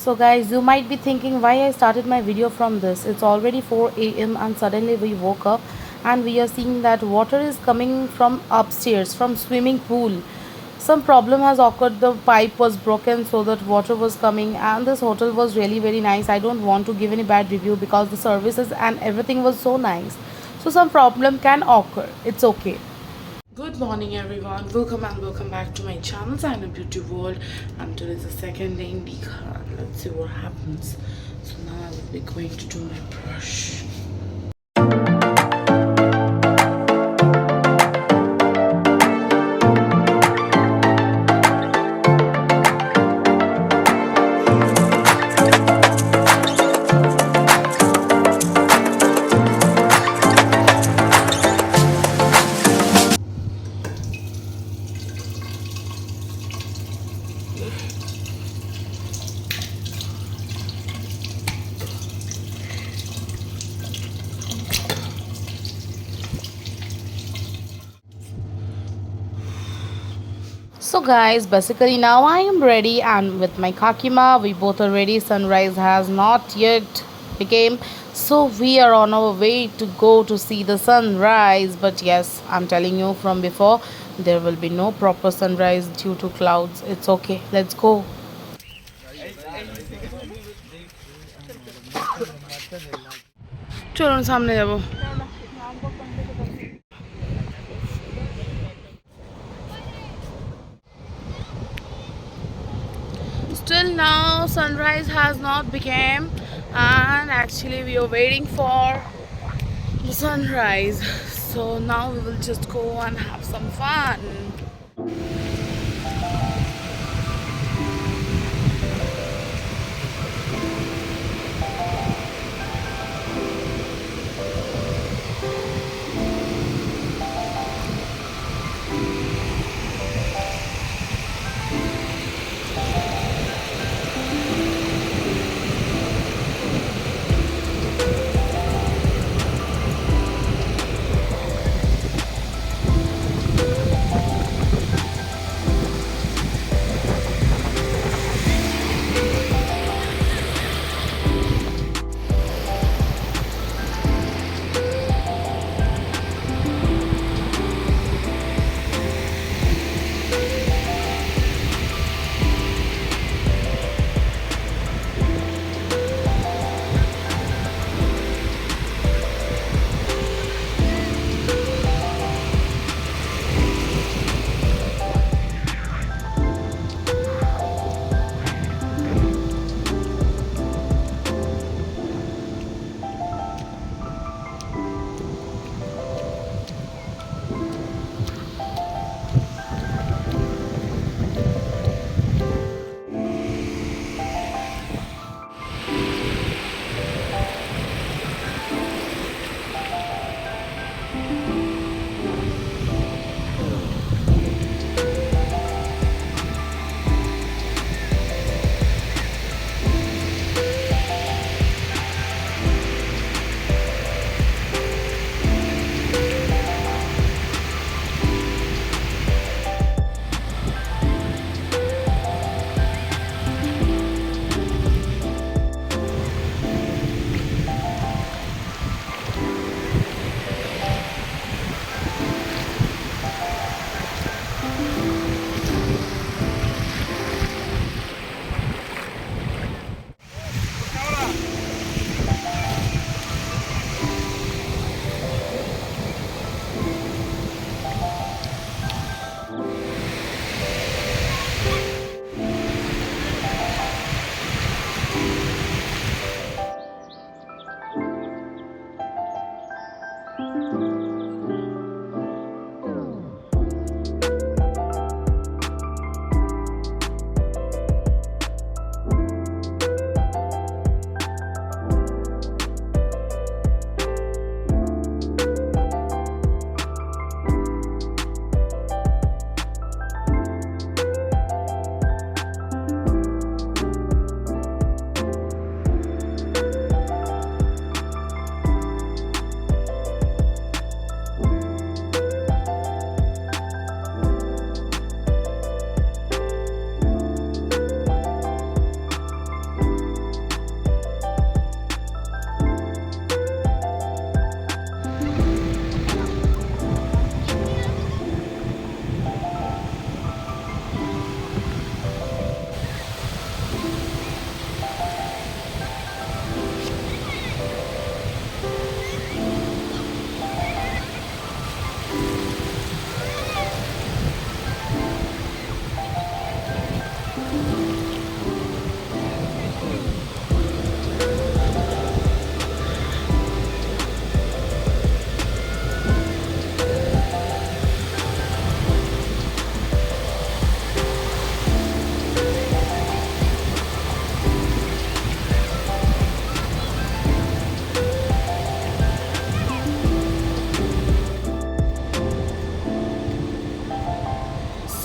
So guys, you might be thinking why I started my video from this. It's already 4 a.m. and suddenly we woke up and we are seeing that water is coming from upstairs from swimming pool. Some problem has occurred, the pipe was broken so that water was coming, and this hotel was really very nice. I don't want to give any bad review because the services and everything was so nice. So some problem can occur. It's okay. Good morning everyone, welcome and welcome back to my channel Saina Beauty World, and today is the second day in Digha. Let's see what happens. So now I will be going to do my brush. So guys, basically now I am ready and with my kakima we both are ready. Sunrise has not yet became, so we are on our way to go to see the sunrise. But yes, I'm telling you from before, there will be no proper sunrise due to clouds. It's okay, let's go. চলুন সামনে যাব। Still now sunrise has not become, and actually we are waiting for the sunrise. So now we will just go and have some fun.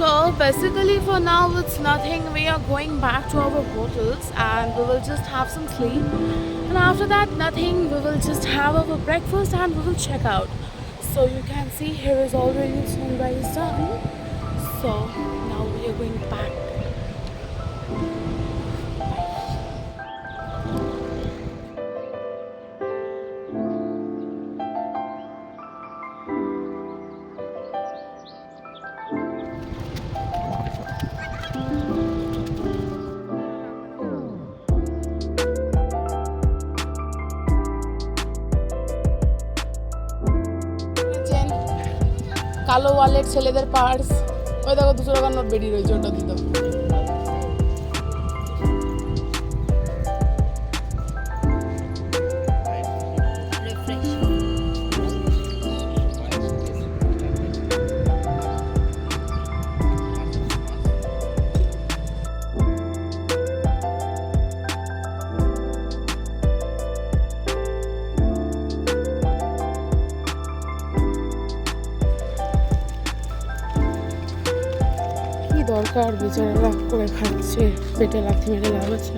So basically for now it's nothing. We are going back to our hotels and we will just have some sleep. And after that nothing. We will just have our breakfast and we will check out. So you can see here is already sunrise done. So now we are going back. কালো wallet ছেলেদের purse ওই দেখো 200 টাকার note বেরিয়ে রয়েছে ওটা দিতে দরকার বেচারা করে খাচ্ছে পেটে লাথি মেরে লাভ আছে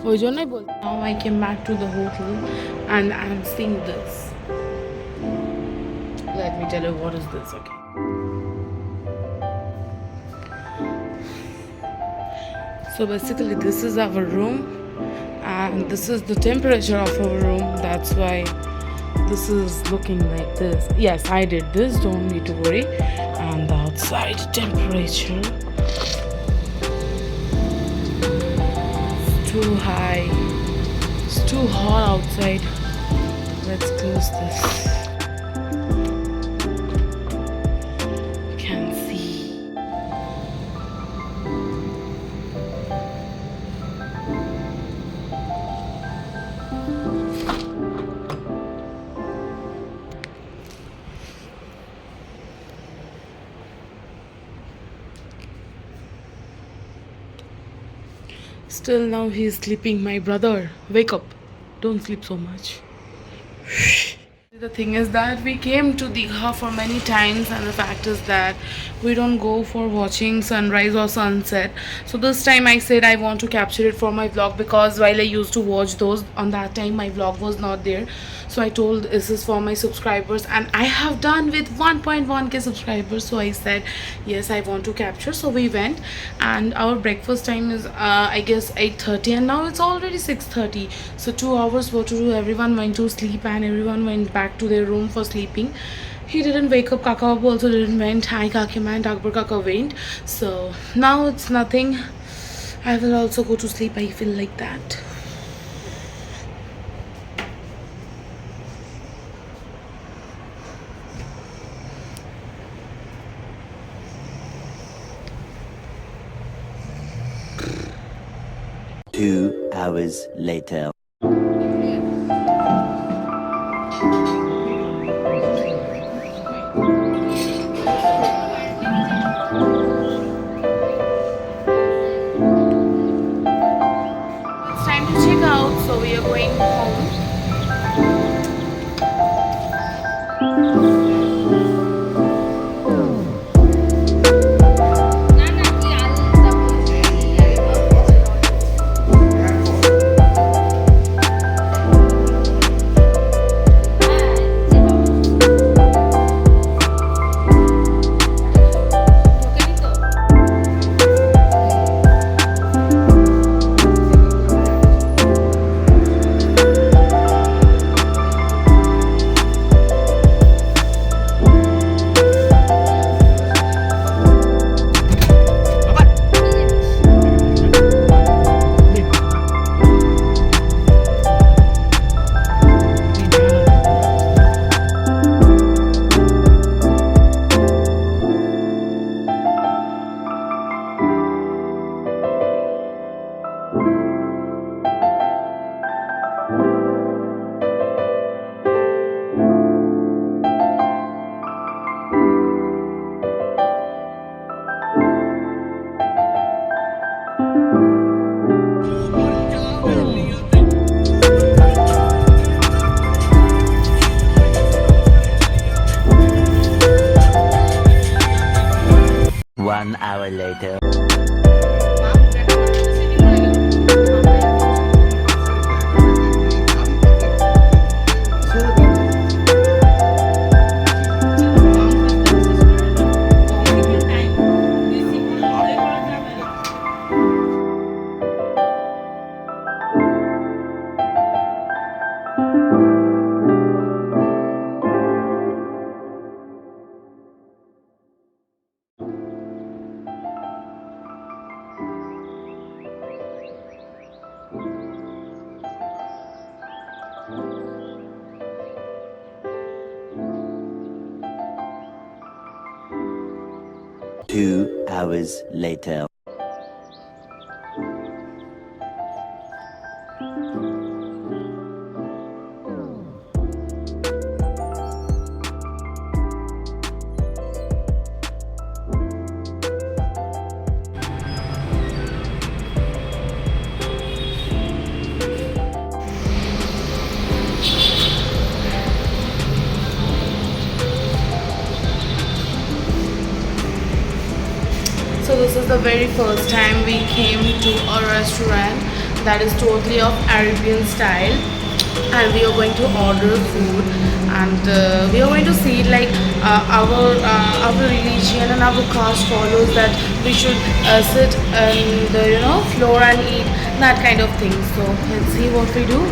ওই জন্যই বল Now I came back to the hotel and I'm seeing this. Let me tell you what is this, okay? So basically this is our room and this is the temperature of our room. That's why this is looking like this. Yes, I did this, don't need to worry. And the outside temperature, it's too high, it's too hot outside. Let's close this. You can see. Still now he is sleeping. My brother, wake up. Don't sleep so much. The thing is that we came to Digha for many times and the fact is that we don't go for watching sunrise or sunset. So this time I said I want to capture it for my vlog because while I used to watch those on that time my vlog was not there. So I told this is for my subscribers and I have done with 1.1k subscribers. So I said yes, I want to capture. So we went and our breakfast time is I guess 8:30 and now it's already 6:30. So 2 hours what to do. Everyone went to sleep and everyone went back to their room for sleeping. He didn't wake up. Kaka Babu also didn't went. Hi Kakima and Akbar Kaka went. So now it's nothing. I will also go to sleep. I feel like that. Two hours later. It's time to check out, so we are going home. 2 hours later. So this is the very first time we came to a restaurant that is totally of Arabian style, and we are going to order food, and we are going to see like our religion and our caste follows that we should sit on the floor and eat that kind of thing. So let's see what we do.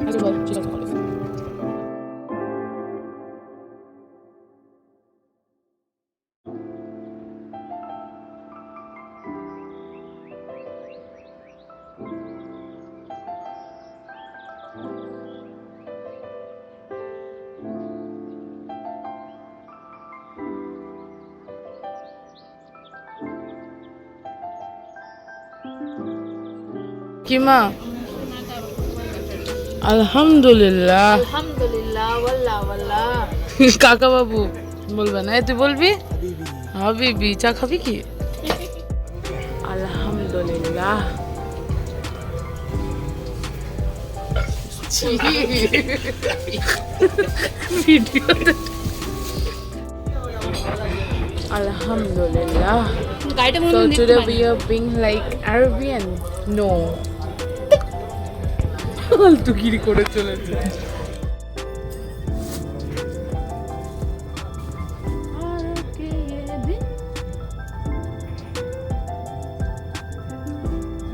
As well, she's also olive. Kima. আলহামদুলিল্লাহ আলহামদুলিল্লাহ ওয়াল্লাহ ওয়াল্লাহ কাকা বাবু বলবে না তুই বলবি হাবিবি চা খাবি কি আলহামদুলিল্লাহ ভিডিওতে আলহামদুলিল্লাহ so today we are being like Arabian no ফালতুগিরি করে চলেছে।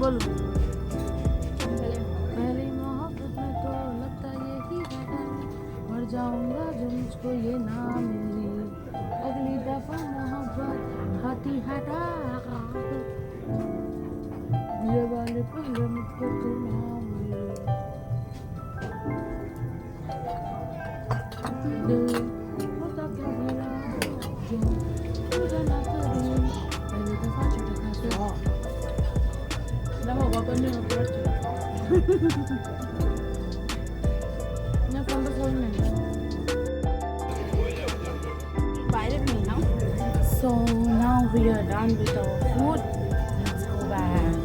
बोलो पहली मोहब्बत में तो लगता यही है मर जाऊंगा जो मुझको ये ना मिली अगली दफा मोहब्बत हाथी हटा ये वाले पहले मुझको तो ना मिली दिल होता क्या भला जो मुझे ना करे पहली दफा झटका से Dah apa ni aku baca. Ni pun betul ni. So now we are done with our food. Let's go back.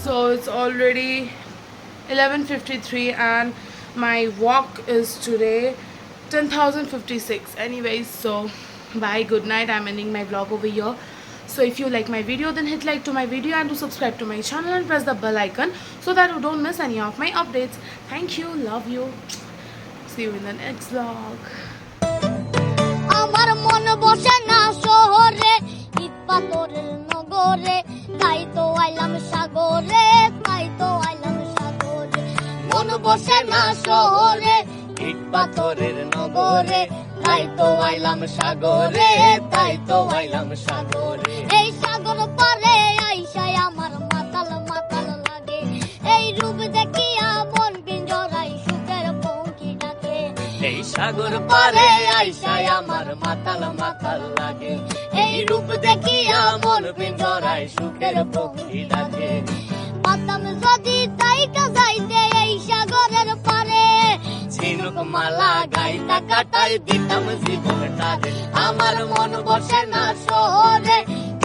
So it's already 11:53 and my walk is today 10,056. Anyways, so bye, good night. I'm ending my vlog over here. So if you like my video, then hit like to my video and do subscribe to my channel and press the bell icon so that you don't miss any of my updates. Thank you, love you. See you in the next vlog. আমার মন বসে না শহরে ইট পাথরের নগরে তাই তো আইলাম সাগরে তাই তো আইলাম সাগরে মন বসে না শহরে ইট পাথরের নগরে তাই তো আইলাম সাগরে তাই তো আইলাম সাগরে এই সাগর পারে আইসায় আমার মাতাল মাতাল লাগে এই রূপ দেখিয়া মন পিঞ্জরাই সুখের পঙ্কি ডাকে এই সাগর পারে আইসায় আমার মাতাল মাতাল লাগে এই রূপ দেখিয়া মন পিঞ্জরাই সুখের পঙ্কি ডাকে পাতাম যদি তাই কাজাইতে এই সাগরের পারে ঝিনুক মালা গাইতা কাটাই দিতাম জীবনটারে আমার মন বসে না শহরে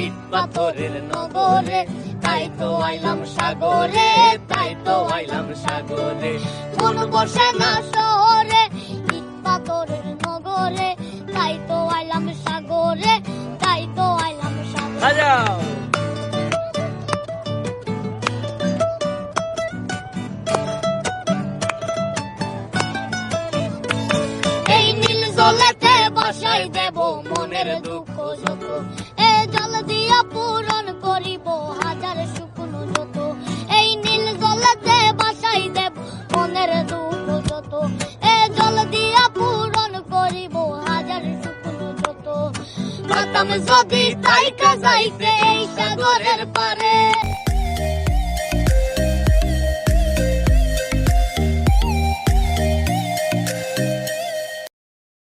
ইট পাথরের নগরে তাই তো আইলাম সাগরে তাই তো আইলাম সাগরে মন বসে না শহরে ইট পাথরের নগরে তাই তো আইলাম সাগরে তাই তো আইলাম সাগরে এই নীল জলেতে বাসাই দেব মনের দুঃখ যত এ জল দিয়া পূরণ করিব হাজার শুকনো যত এই নীল জলেতে বাসাই দেব মনের দুঃখ যত এ জল দিয়া পূরণ করিব হাজার শুকনো যত পাতাম যদি তাই কাজাইতে এই সাগরের